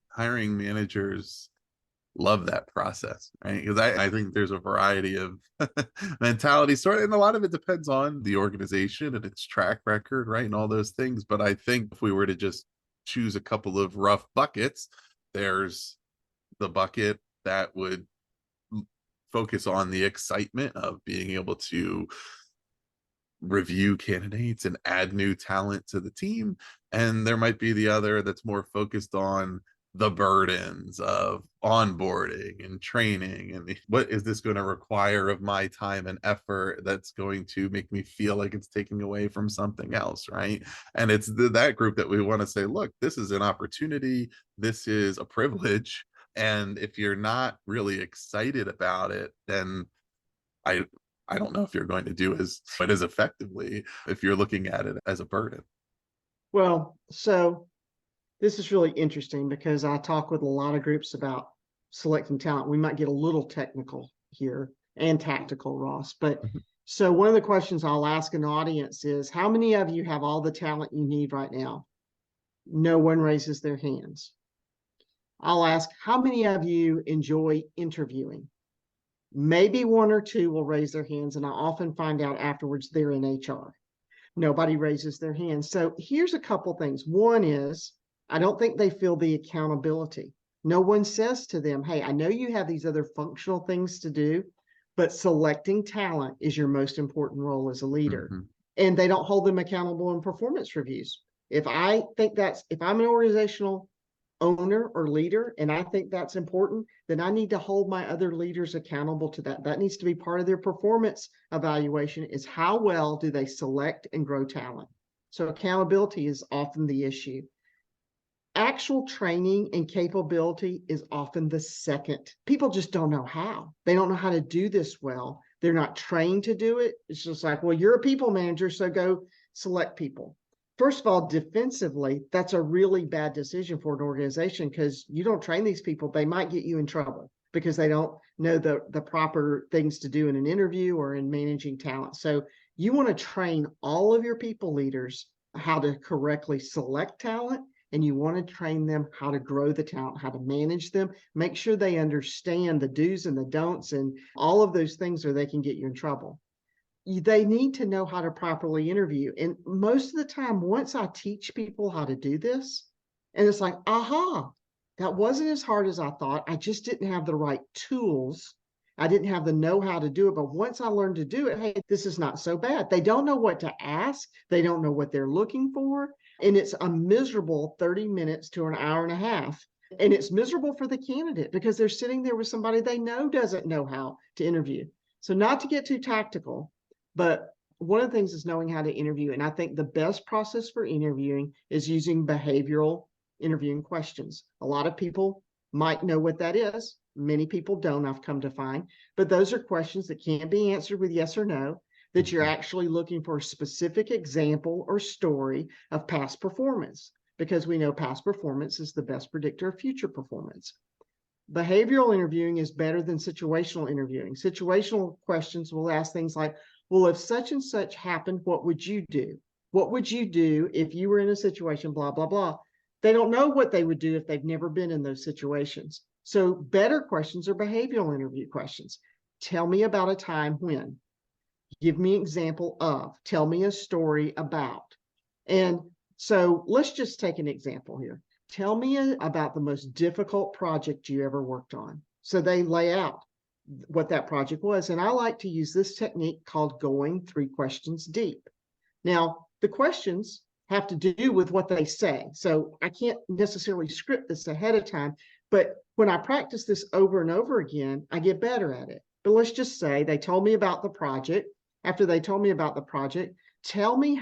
hiring managers love that process, right? Because I think there's a variety of mentalities, sort of, and a lot of it depends on the organization and its track record, right? And all those things. But I think if we were to just choose a couple of rough buckets, there's the bucket that would focus on the excitement of being able to review candidates and add new talent to the team. And there might be the other that's more focused on the burdens of onboarding and training and what is this going to require of my time and effort that's going to make me feel like it's taking away from something else, right? And it's that group that we want to say, look, this is an opportunity, this is a privilege, and if you're not really excited about it, then I I don't know if you're going to do as effectively if you're looking at it as a burden. Well, so this is really interesting because I talk with a lot of groups about selecting talent. We might get a little technical here and tactical, Ross. But so one of the questions I'll ask an audience is, how many of you have all the talent you need right now? No one raises their hands. I'll ask, how many of you enjoy interviewing? Maybe one or two will raise their hands, and I often find out afterwards they're in HR. Nobody raises their hands. So here's a couple things. One is, I don't think they feel the accountability. No one says to them, hey, I know you have these other functional things to do, but selecting talent is your most important role as a leader. Mm-hmm. And they don't hold them accountable in performance reviews. If I'm an organizational owner or leader and I think that's important, then I need to hold my other leaders accountable to that. That needs to be part of their performance evaluation, is how well do they select and grow talent. So accountability is often the issue. Actual training and capability is often the second. People just don't know how. They don't know how to do this well. They're not trained to do it. It's just like, well, you're a people manager, so go select people. First of all, defensively, that's a really bad decision for an organization, because you don't train these people, they might get you in trouble because they don't know the proper things to do in an interview or in managing talent. So you want to train all of your people leaders how to correctly select talent, and you want to train them how to grow the talent, how to manage them, make sure they understand the do's and the don'ts and all of those things, or they can get you in trouble. They need to know how to properly interview. And most of the time, once I teach people how to do this, and it's like, aha, that wasn't as hard as I thought. I just didn't have the right tools. I didn't have the know-how to do it. But once I learned to do it, hey, this is not so bad. They don't know what to ask. They don't know what they're looking for. And it's a miserable 30 minutes to an hour and a half. And it's miserable for the candidate because they're sitting there with somebody they know doesn't know how to interview. So not to get too tactical, but one of the things is knowing how to interview. And I think the best process for interviewing is using behavioral interviewing questions. A lot of people might know what that is. Many people don't, I've come to find. But those are questions that can't be answered with yes or no, that you're actually looking for a specific example or story of past performance, because we know past performance is the best predictor of future performance. Behavioral interviewing is better than situational interviewing. Situational questions will ask things like, well, if such and such happened, what would you do? What would you do if you were in a situation, blah, blah, blah. They don't know what they would do if they've never been in those situations. So better questions are behavioral interview questions. Tell me about a time when. Give me an example of. Tell me a story about. And so let's just take an example here. Tell me about the most difficult project you ever worked on. So they lay out what that project was. And I like to use this technique called going 3 questions deep. Now, the questions have to do with what they say. So I can't necessarily script this ahead of time, but when I practice this over and over again, I get better at it. But let's just say they told me about the project. After they told me about the project, tell me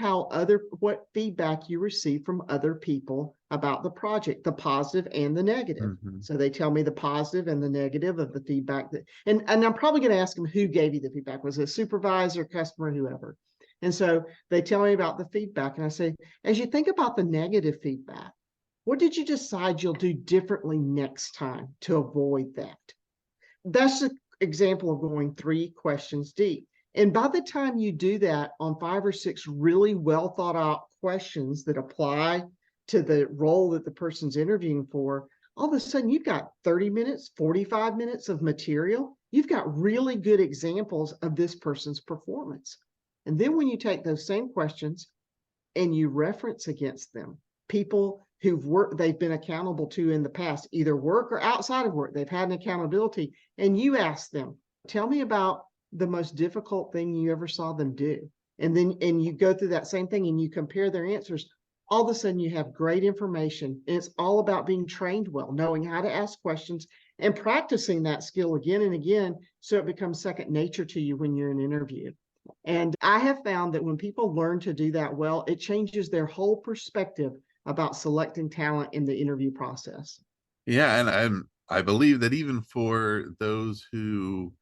what feedback you received from other people about the project, the positive and the negative. Mm-hmm. So they tell me the positive and the negative of the feedback and I'm probably going to ask them who gave you the feedback. Was it a supervisor, customer, whoever? And so they tell me about the feedback, and I say, as you think about the negative feedback, what did you decide you'll do differently next time to avoid that? That's an example of going 3 questions deep. And by the time you do that on 5 or 6 really well thought out questions that apply to the role that the person's interviewing for, all of a sudden you've got 30 minutes, 45 minutes of material. You've got really good examples of this person's performance. And then when you take those same questions and you reference against them, people they've been accountable to in the past, either work or outside of work, they've had an accountability, and you ask them, tell me about the most difficult thing you ever saw them do. And you go through that same thing and you compare their answers. All of a sudden you have great information. And it's all about being trained well, knowing how to ask questions and practicing that skill again and again, so it becomes second nature to you when you're in an interview. And I have found that when people learn to do that well, it changes their whole perspective about selecting talent in the interview process. Yeah, and I believe that even for those who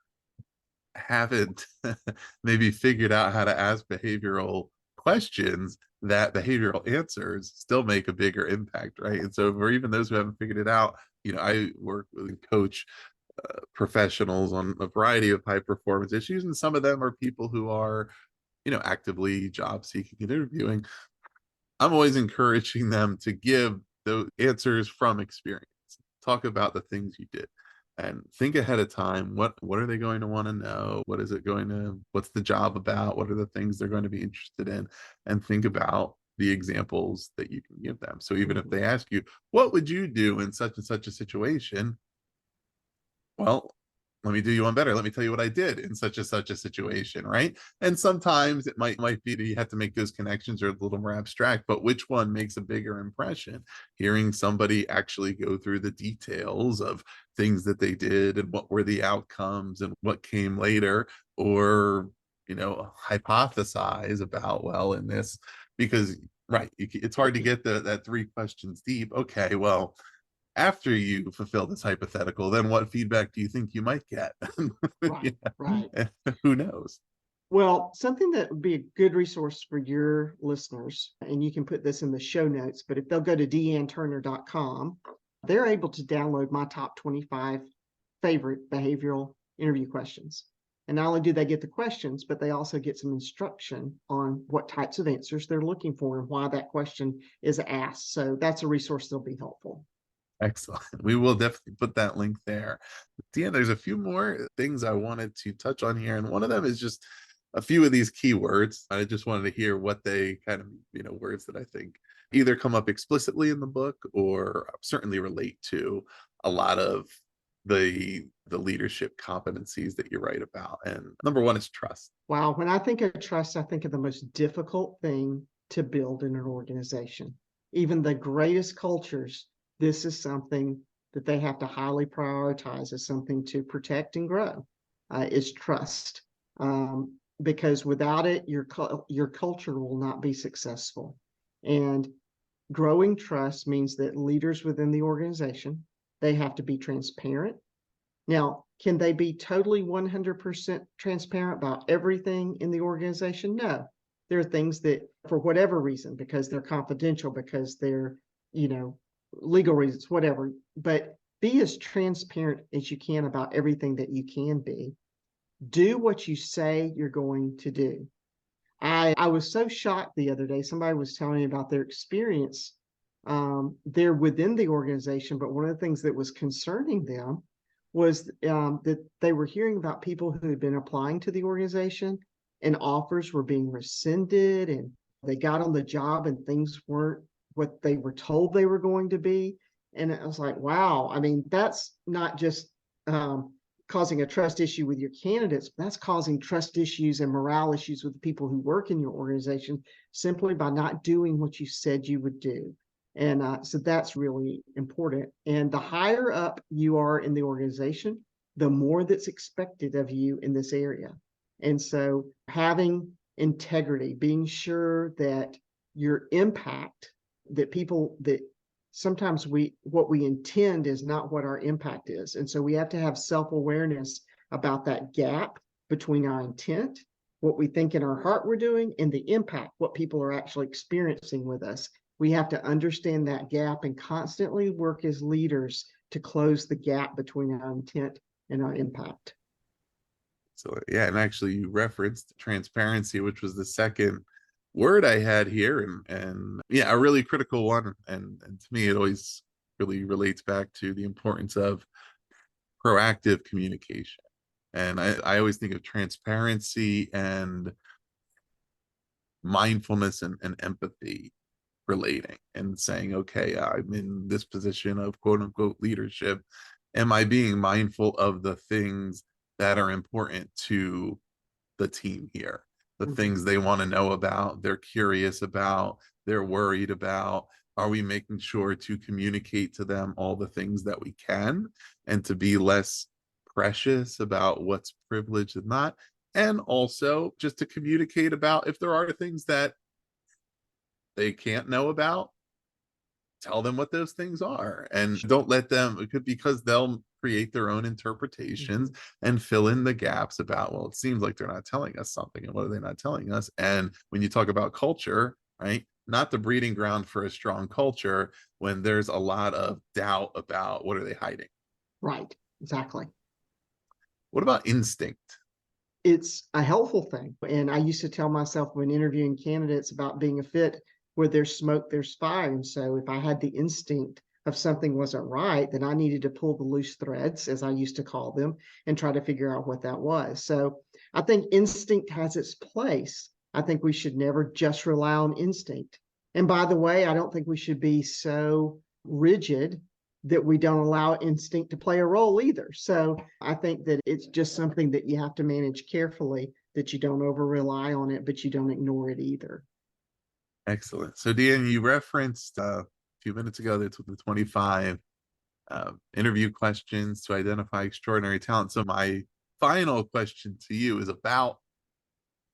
haven't maybe figured out how to ask behavioral questions, that behavioral answers still make a bigger impact, right? And so for even those who haven't figured it out, I work with and coach professionals on a variety of high performance issues, and some of them are people who are actively job seeking and interviewing. I'm always encouraging them to give the answers from experience. Talk about the things you did and think ahead of time. What are they going to want to know? What's the job about? What are the things they're going to be interested in? And think about the examples that you can give them. So even if they ask you, what would you do in such and such a situation? Well, let me do you one better. Let me tell you what I did in such a situation, right? And sometimes it might be that you have to make those connections are a little more abstract, but which one makes a bigger impression? Hearing somebody actually go through the details of things that they did and what were the outcomes and what came later, or hypothesize about, well, in this, because right, it's hard to get that three questions deep. Okay, well, after you fulfill this hypothetical, then what feedback do you think you might get? Right, right. Who knows? Well, something that would be a good resource for your listeners, and you can put this in the show notes, but if they'll go to deeannturner.com, they're able to download my top 25 favorite behavioral interview questions. And not only do they get the questions, but they also get some instruction on what types of answers they're looking for and why that question is asked. So that's a resource that'll be helpful. Excellent. We will definitely put that link there. Dee Ann, there's a few more things I wanted to touch on here, and one of them is just a few of these keywords. I just wanted to hear what they kind of, words that I think either come up explicitly in the book or certainly relate to a lot of the leadership competencies that you write about. And number one is trust. Wow. When I think of trust, I think of the most difficult thing to build in an organization. Even the greatest cultures, this is something that they have to highly prioritize as something to protect and grow, is trust. Because without it, your culture will not be successful. And growing trust means that leaders within the organization, they have to be transparent. Now, can they be totally 100% transparent about everything in the organization? No. There are things that, for whatever reason, because they're confidential, because they're, legal reasons, whatever, but be as transparent as you can about everything that you can be. Do what you say you're going to do. I was so shocked the other day. Somebody was telling me about their experience there within the organization, but one of the things that was concerning them was that they were hearing about people who had been applying to the organization and offers were being rescinded, and they got on the job and things weren't what they were told they were going to be. And I was like, wow, I mean, that's not just causing a trust issue with your candidates, but that's causing trust issues and morale issues with the people who work in your organization simply by not doing what you said you would do. And so that's really important. And the higher up you are in the organization, the more that's expected of you in this area. And so having integrity, being sure that your impact, that sometimes what we intend is not what our impact is. And so we have to have self-awareness about that gap between our intent, what we think in our heart we're doing, and the impact, what people are actually experiencing with us. We have to understand that gap and constantly work as leaders to close the gap between our intent and our impact. So yeah, and actually you referenced transparency, which was the second word I had here, and yeah, a really critical one. And to me, it always really relates back to the importance of proactive communication. And I always think of transparency and mindfulness and empathy relating and saying, okay, I'm in this position of quote unquote leadership. Am I being mindful of the things that are important to the team here? The things they want to know about, they're curious about, they're worried about. Are we making sure to communicate to them all the things that we can and to be less precious about what's privileged and not? And also just to communicate about if there are things that they can't know about, tell them what those things are and don't let them, because they'll create their own interpretations and fill in the gaps about, well, it seems like they're not telling us something, and what are they not telling us? And when you talk about culture, right, not the breeding ground for a strong culture when there's a lot of doubt about what are they hiding. Right, exactly. What about instinct? It's a helpful thing. And I used to tell myself when interviewing candidates about being a fit, where there's smoke, there's fire. And so if I had the instinct of something wasn't right, then I needed to pull the loose threads, as I used to call them, and try to figure out what that was. So I think instinct has its place. I think we should never just rely on instinct. And by the way, I don't think we should be so rigid that we don't allow instinct to play a role either. So I think that it's just something that you have to manage carefully, that you don't over rely on it, but you don't ignore it either. Excellent. So, Dee Ann, you referenced a few minutes ago that the 25 interview questions to identify extraordinary talent. So, my final question to you is about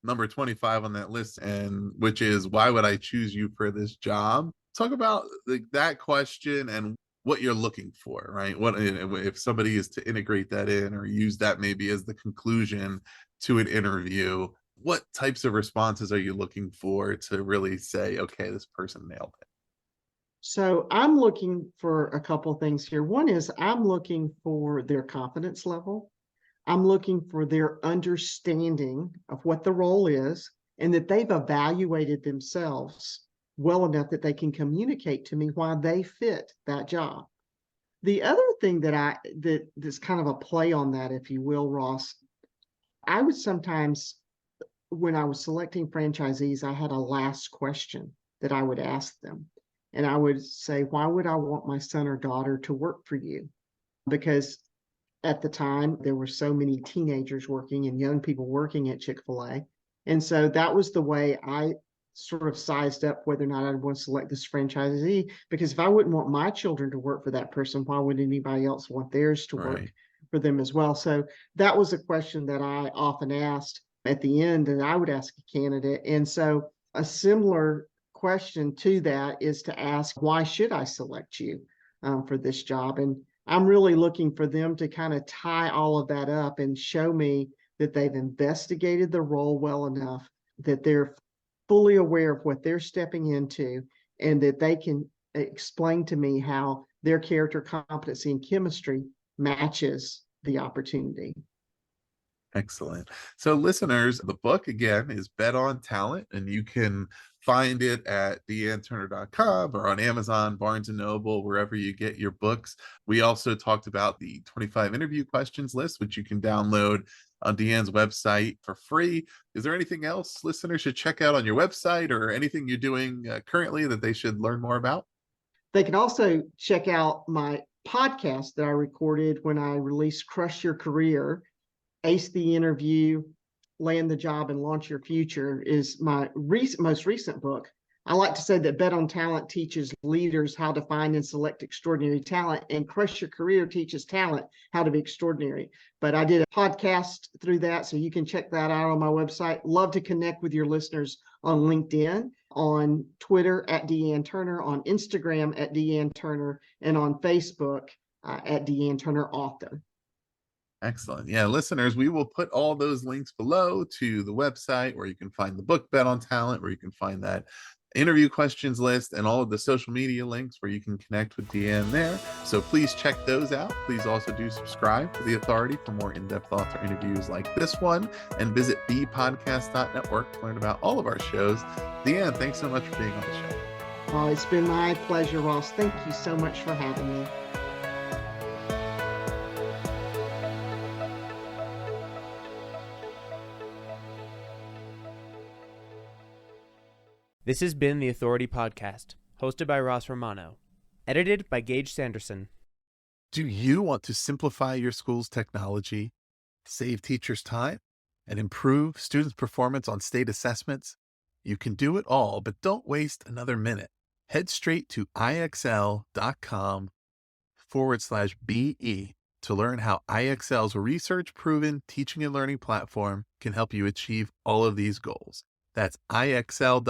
number 25 on that list, and which is, why would I choose you for this job? Talk about that question and what you're looking for, right? What if somebody is to integrate that in or use that maybe as the conclusion to an interview, what types of responses are you looking for to really say, okay, this person nailed it? So I'm looking for a couple things here. One is I'm looking for their confidence level. I'm looking for their understanding of what the role is and that they've evaluated themselves well enough that they can communicate to me why they fit that job. The other thing that's kind of a play on that, if you will, Ross, I would sometimes, when I was selecting franchisees, I had a last question that I would ask them. And I would say, why would I want my son or daughter to work for you? Because at the time, there were so many teenagers working and young people working at Chick-fil-A. And so that was the way I sort of sized up whether or not I'd want to select this franchisee. Because if I wouldn't want my children to work for that person, why would anybody else want theirs to work Right. for them as well? So that was a question that I often asked at the end, and I would ask a candidate. And so a similar question to that is to ask, why should I select you for this job? And I'm really looking for them to kind of tie all of that up and show me that they've investigated the role well enough, that they're fully aware of what they're stepping into, and that they can explain to me how their character, competency, and chemistry matches the opportunity. Excellent. So, listeners, the book again is Bet on Talent, and you can find it at deanturner.com or on Amazon, Barnes and Noble, wherever you get your books. We also talked about the 25 interview questions list, which you can download on Dee Ann's website for free. Is there anything else listeners should check out on your website, or anything you're doing currently that they should learn more about? They can also check out my podcast that I recorded when I released Crush Your Career. Ace the Interview, Land the Job, and Launch Your Future is my most recent book. I like to say that Bet on Talent teaches leaders how to find and select extraordinary talent, and Crush Your Career teaches talent how to be extraordinary. But I did a podcast through that, so you can check that out on my website. Love to connect with your listeners on LinkedIn, on Twitter at Dee Ann Turner, on Instagram at Dee Ann Turner, and on Facebook at Dee Ann Turner Author. Excellent. Yeah, listeners, we will put all those links below to the website where you can find the book Bet on Talent, where you can find that interview questions list, and all of the social media links where you can connect with Dee Ann there. So please check those out. Please also do subscribe to The Authority for more in-depth author interviews like this one, and visit bpodcast.network to learn about all of our shows. Dee Ann, thanks so much for being on the show. Oh, it's been my pleasure, Ross. Thank you so much for having me. This has been The Authority Podcast, hosted by Ross Romano, edited by Gage Sanderson. Do you want to simplify your school's technology, save teachers time, and improve students' performance on state assessments? You can do it all, but don't waste another minute. Head straight to ixl.com/BE to learn how IXL's research-proven teaching and learning platform can help you achieve all of these goals. That's ixl.com/BE.